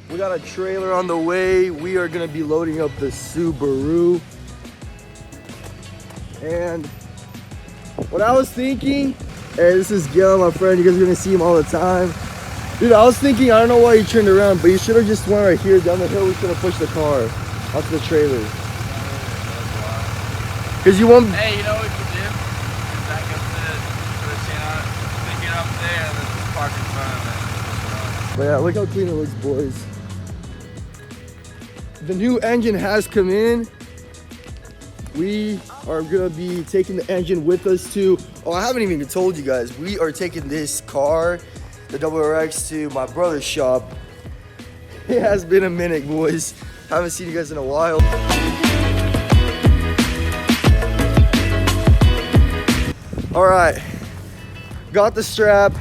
We got a trailer on the way. We are gonna be loading up the Subaru. And what I was thinking, hey, this is Gil, my friend. You guys are gonna see him all the time. Dude, I was thinking, I don't know why you turned around, but you should have just went right here down the hill. We should have pushed the car onto the trailer. Cause you won't. Hey, you know what we could do? Back up to the channel, take it up there, and then just park in front of it. But yeah, look how clean it looks, boys. The new engine has come in. We are gonna be taking the engine with us to, oh, I haven't even told you guys, we are taking this car, the WRX, to my brother's shop. It has been a minute, boys. Haven't seen you guys in a while. All right, got the strap.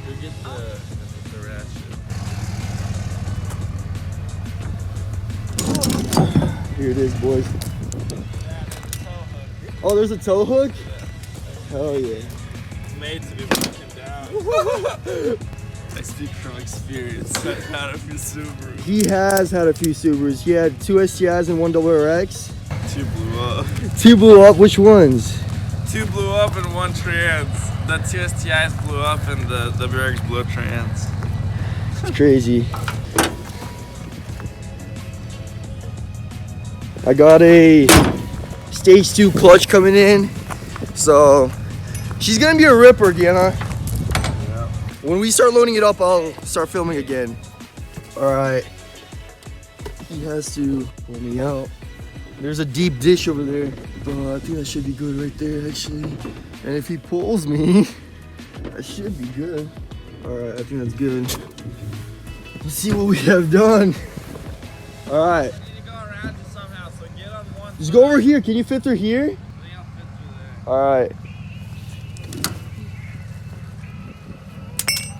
We get the ratchet. Here it is, boys. Oh, there's a tow hook? Hell yeah. It's made to be broken down. I speak from experience. I've had a few Subarus. He has had a few Subarus. He had 2 STIs and 1 WRX. 2 blew up. 2 blew up. Which ones? 2 blew up and 1 trans. The 2 STIs blew up and the WRX blew up trans. It's crazy. I got a stage 2 clutch coming in. So she's gonna be a ripper, Deanna. Yeah. When we start loading it up, I'll start filming again. All right. He has to pull me out. There's a deep dish over there. I think that should be good right there, actually. And if he pulls me, that should be good. All right, I think that's good. Let's see what we have done. All right. You need to go around it somehow, so get on one Just go over here. Can you fit through here? I think I'll fit through there. All right.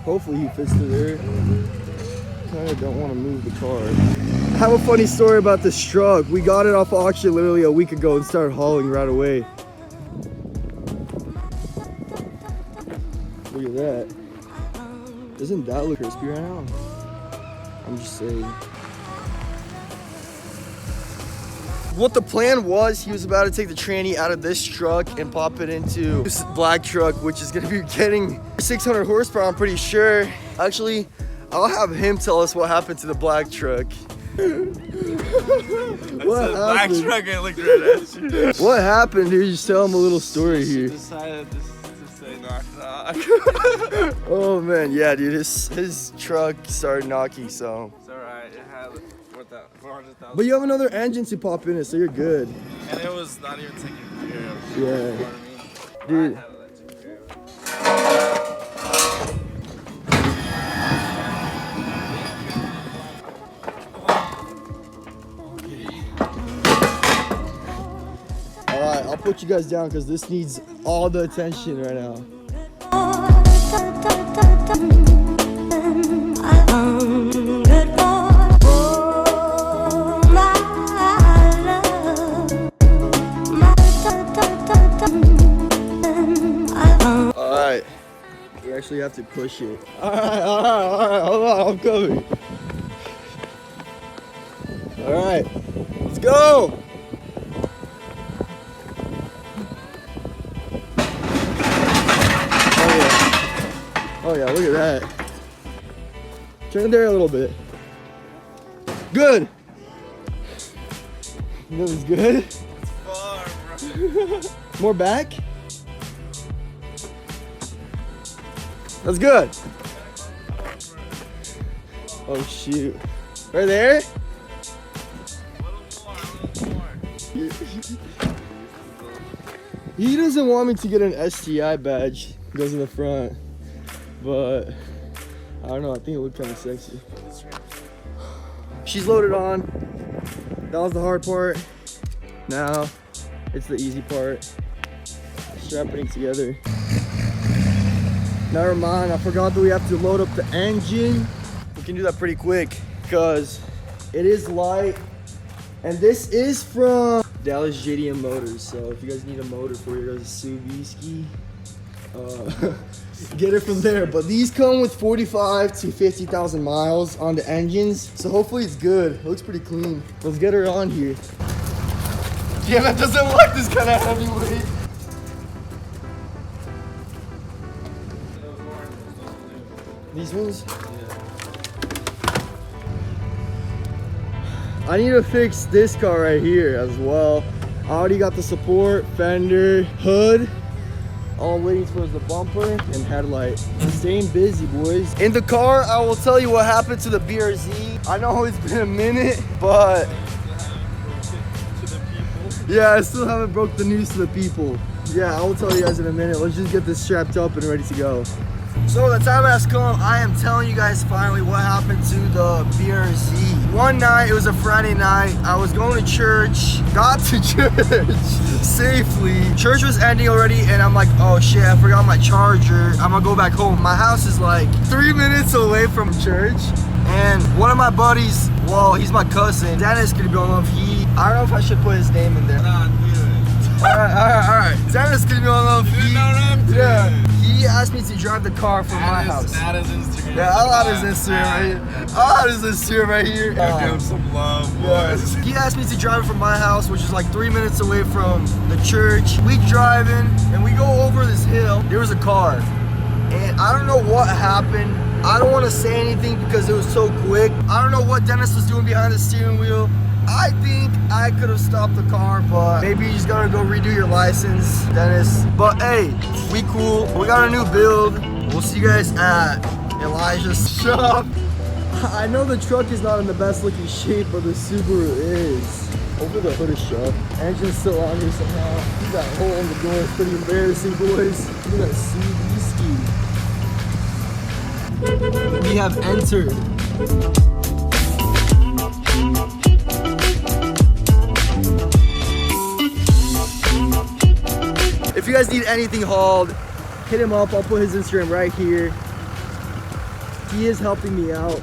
Hopefully he fits through there. Kind of don't want to move the car. I have a funny story about this truck. We got it off auction literally a week ago and started hauling right away. Look at that. Doesn't that look crispy right now? I'm just saying. What the plan was, he was about to take the tranny out of this truck and pop it into this black truck, which is gonna be getting 600 horsepower, I'm pretty sure. Actually, I'll have him tell us what happened to the black truck. What Black happened? truck and looked right at you. What happened here? Just tell him a little story here. Decided to say knock knock. Oh man, yeah, dude, his truck started knocking, so. It's alright, it had 400,000. But you have another engine to pop in it, so you're good. And it was not even taken care of. Yeah. You know what I mean? Dude. I had that taken care of. Alright, I'll put you guys down because this needs all the attention right now. Alright, we actually have to push it. Alright, hold on, I'm coming. Alright, let's go! Oh yeah, look at that. Turn it there a little bit. Good. That was good. It's far, bro. More back. That's good. Oh shoot. Right there? A little more. He doesn't want me to get an STI badge. He goes in the front. But I don't know, I think it looked kind of sexy. She's loaded on. That was the hard part. Now it's the easy part. Strapping it together. Never mind, I forgot that we have to load up the engine. We can do that pretty quick because it is light. And this is from Dallas JDM Motors. So if you guys need a motor for your Subiski, get it from there. But these come with 45 to 50,000 miles on the engines, so hopefully it's good. It looks pretty clean. Let's get her on here. Yeah, that doesn't like this kind of heavyweight. These ones? I need to fix this car right here as well. I already got the support, fender, hood. All I'm waiting for is the bumper and headlight. Staying busy, boys. In the car, I will tell you what happened to the BRZ. I know it's been a minute, but yeah, I still haven't broke the news to the people. Yeah, I will tell you guys in a minute. Let's just get this strapped up and ready to go. So the time has come. I am telling you guys finally what happened to the BRZ. One night, it was a Friday night. I was going to church, got to church safely. Church was ending already, and I'm like, oh shit, I forgot my charger. I'm gonna go back home. My house is like 3 minutes away from church. And one of my buddies, well, he's my cousin, Dennis could be on I don't know if I should put his name in there. Nah, do it. Alright. Dennis could be on You don't have to. Yeah. He asked me to drive the car from my house. Add his Instagram. Yeah, I'll add his Instagram right here. I'll add his Instagram right here. Give him some love, boys. He asked me to drive it from my house, which is like 3 minutes away from the church. We driving, and we go over this hill. There was a car, and I don't know what happened. I don't want to say anything because it was so quick. I don't know what Dennis was doing behind the steering wheel. I think I could have stopped the car, but maybe you just gotta go redo your license, Dennis. But hey, we cool. We got a new build. We'll see you guys at Elijah's shop. I know the truck is not in the best looking shape, but the Subaru is. Over the hood is shut. Engine's still on here somehow. Look at that hole in the door. It's pretty embarrassing, boys. Look at that CB ski. We have entered. If you guys need anything hauled, hit him up. I'll put his Instagram right here. He is helping me out.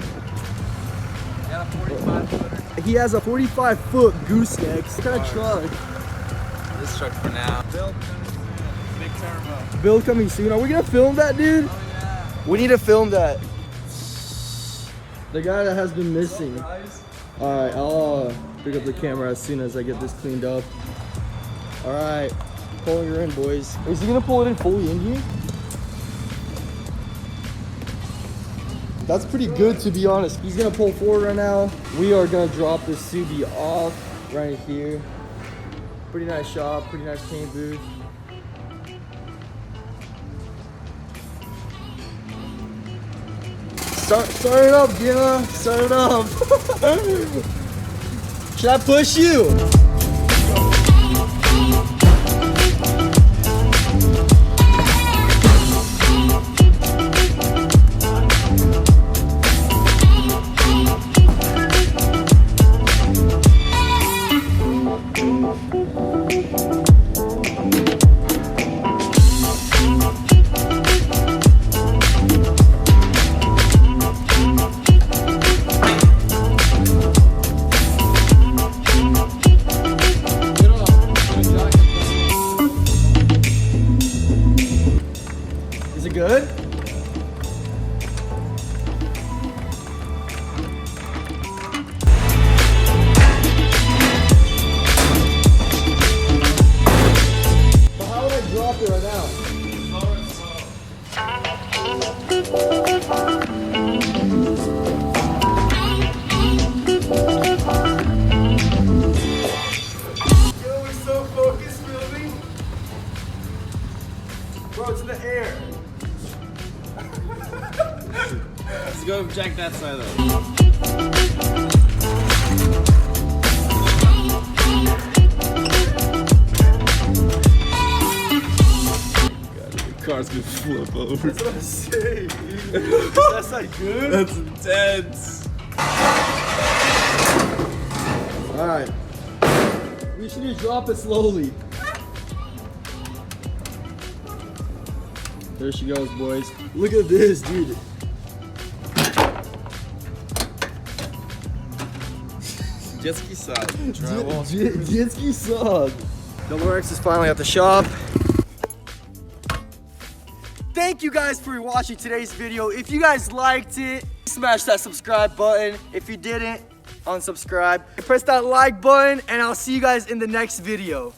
Got a 45-footer. He has a 45-foot gooseneck. What kind of truck? This truck for now. Build coming soon. Big turbo. Build coming soon. Are we gonna film that, dude? Oh yeah. We need to film that. The guy that has been missing. Alright, I'll pick up the camera as soon as I get this cleaned up. Alright, pulling her in, boys. Is he gonna pull it in fully in here? That's pretty good, to be honest. He's gonna pull forward right now. We are gonna drop this Subi off right here. Pretty nice shop, pretty nice paint booth. Start it up, Gina. Start it up. Should I push you? Is it good? But how would I drop it right now? Yo, we're so focused filming. Bro, it's in the air. Let's go check that side though. The car's gonna flip over. That's what I'm saying. That's not good. That's intense. Alright. We should just drop it slowly. There she goes, boys. Look at this, dude. Jet ski side. Jet ski sub. Double X is finally at the shop. thank you guys for watching today's video. If you guys liked it, smash that subscribe button. If you didn't, unsubscribe. Press that like button, and I'll see you guys in the next video.